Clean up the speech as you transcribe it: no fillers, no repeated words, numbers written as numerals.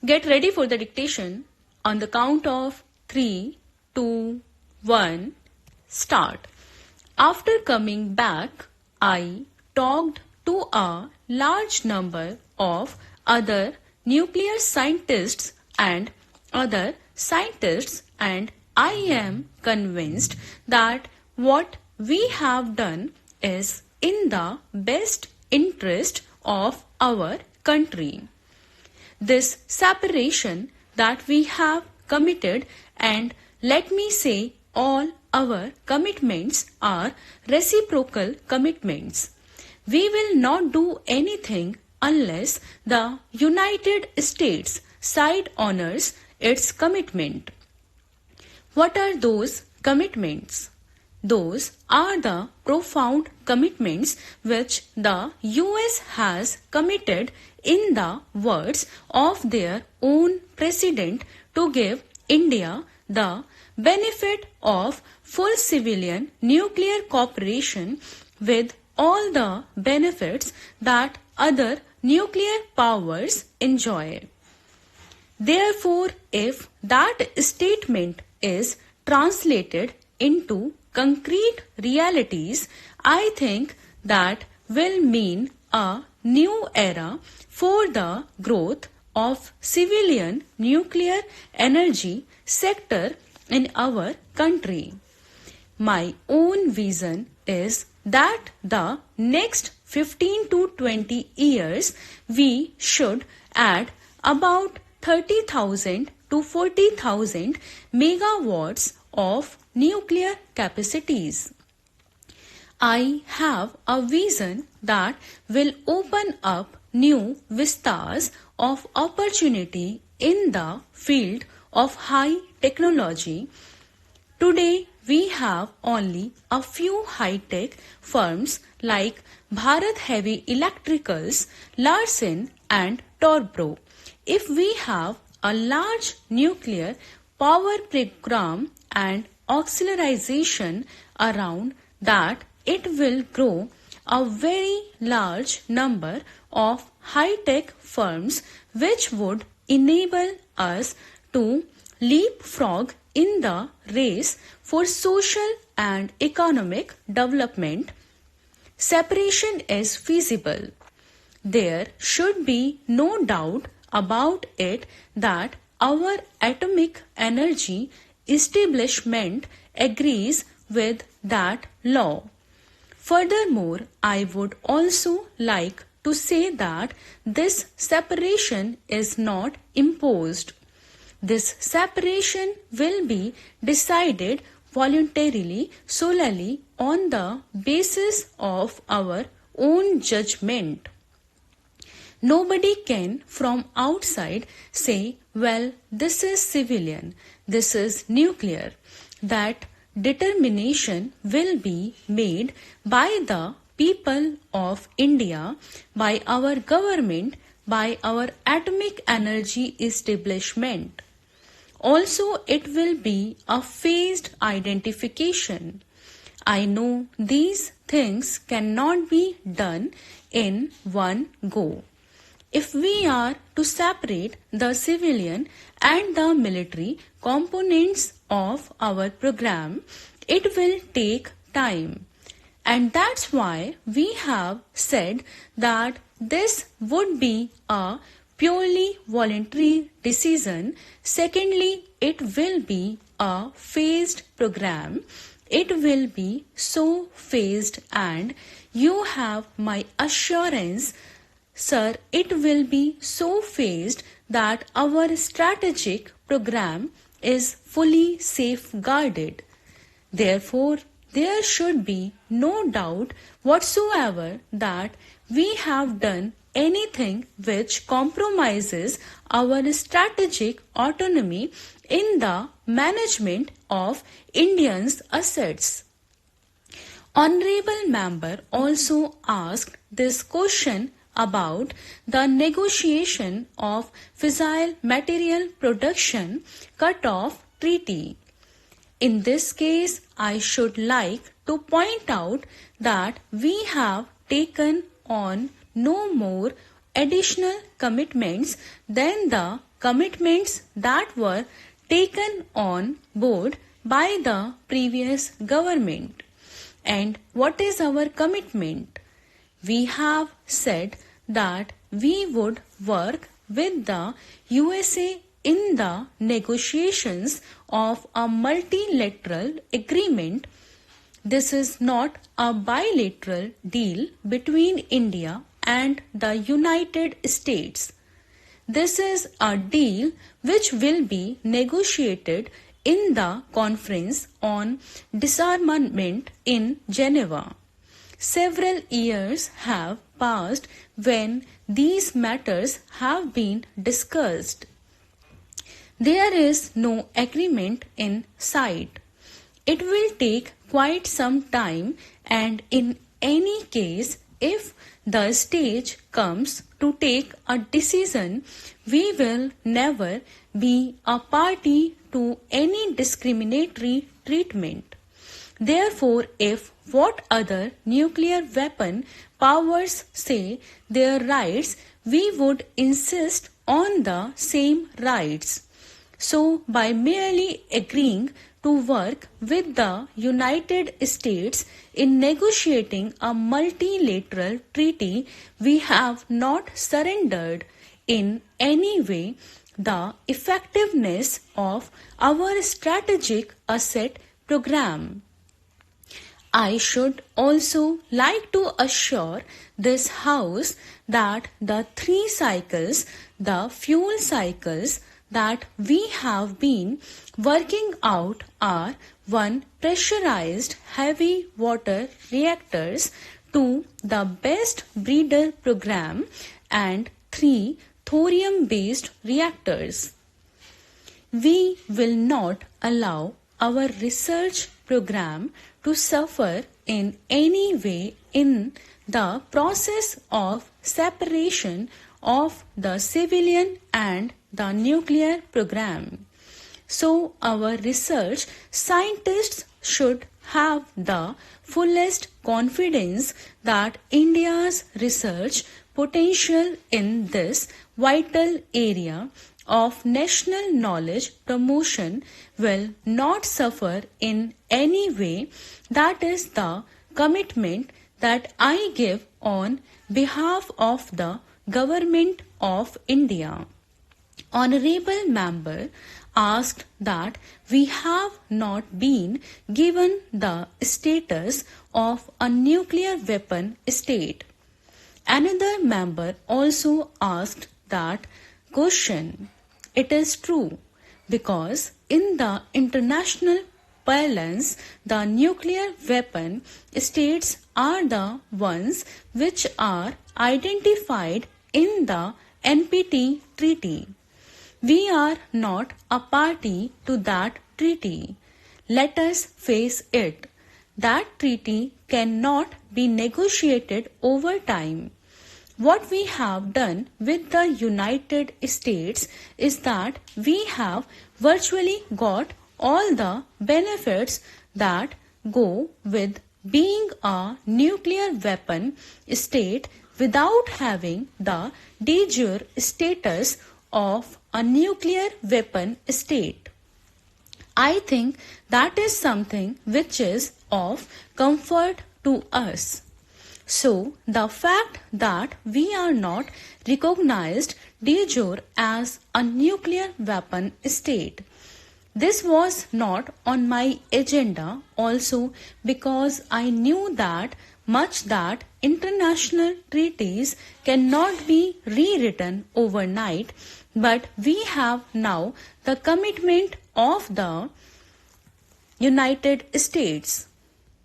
Get ready for the dictation on the count of 3, 2, 1, start. After coming back, I talked to a large number of other nuclear scientists and other scientists, and I am convinced that what we have done is in the best interest of our country. This separation that we have committed, and let me say all our commitments are reciprocal commitments. We will not do anything unless the United States side honors its commitment. What are those commitments? Those are the profound commitments which the US has committed in the words of their own president to give India the benefit of full civilian nuclear cooperation with all the benefits that other nuclear powers enjoy. Therefore, if that statement is translated into concrete realities, I think that will mean a new era for the growth of civilian nuclear energy sector in our country. My own vision is that the next 15 to 20 years we should add about 30,000 to 40,000 megawatts of nuclear capacities. I have a vision that will open up new vistas of opportunity in the field of high technology. Today, we have only a few high-tech firms like Bharat Heavy Electricals, Larsen and Torbro. If we have a large nuclear power program and auxiliarization around that, it will grow a very large number of high-tech firms which would enable us to leapfrog in the race for social and economic development. Separation is feasible. There should be no doubt about it that our atomic energy establishment agrees with that law. Furthermore, I would also like to say that this separation is not imposed. This separation will be decided voluntarily solely on the basis of our own judgment. Nobody can from outside say, well, this is civilian, this is nuclear. That determination will be made by the people of India, by our government, by our atomic energy establishment. Also, it will be a phased identification. I know these things cannot be done in one go. If we are to separate the civilian and the military components of our program, it will take time. And that's why we have said that this would be a purely voluntary decision. Secondly, it will be a phased program. It will be so phased, and you have my assurance, sir, it will be so phased that our strategic program is fully safeguarded. Therefore, there should be no doubt whatsoever that we have done anything which compromises our strategic autonomy in the management of Indians' assets. Honorable member also asked this question about the negotiation of fissile material production cut-off treaty. In this case, I should like to point out that we have taken on no more additional commitments than the commitments that were taken on board by the previous government. And what is our commitment? We have said that we would work with the USA in the negotiations of a multilateral agreement. This is not a bilateral deal between India and the United States. This is a deal which will be negotiated in the Conference on Disarmament in Geneva. Several years have passed when these matters have been discussed. There is no agreement in sight. It will take quite some time, and in any case, if the stage comes to take a decision, we will never be a party to any discriminatory treatment. Therefore, if what other nuclear weapon powers say their rights, we would insist on the same rights. So, by merely agreeing to work with the United States in negotiating a multilateral treaty, we have not surrendered in any way the effectiveness of our strategic asset program. I should also like to assure this House that the 3 cycles, the fuel cycles that we have been working out are 1. Pressurized heavy water reactors, 2. The best breeder program, and 3. thorium-based reactors. We will not allow our research program to suffer in any way in the process of separation of the civilian and the nuclear program. So, our research scientists should have the fullest confidence that India's research potential in this vital area of national knowledge promotion will not suffer in any way. That is the commitment that I give on behalf of the Government of India. Honorable Member asked that we have not been given the status of a nuclear weapon state. Another member also asked that question. It is true, because in the international parlance, the nuclear weapon states are the ones which are identified in the NPT treaty. We are not a party to that treaty. Let us face it. That treaty cannot be negotiated over time. What we have done with the United States is that we have virtually got all the benefits that go with being a nuclear weapon state without having the de jure status of a nuclear weapon state. I think that is something which is of comfort to us. So, the fact that we are not recognized de jure as a nuclear weapon state, this was not on my agenda also because I knew that much that international treaties cannot be rewritten overnight, but we have now the commitment of the United States.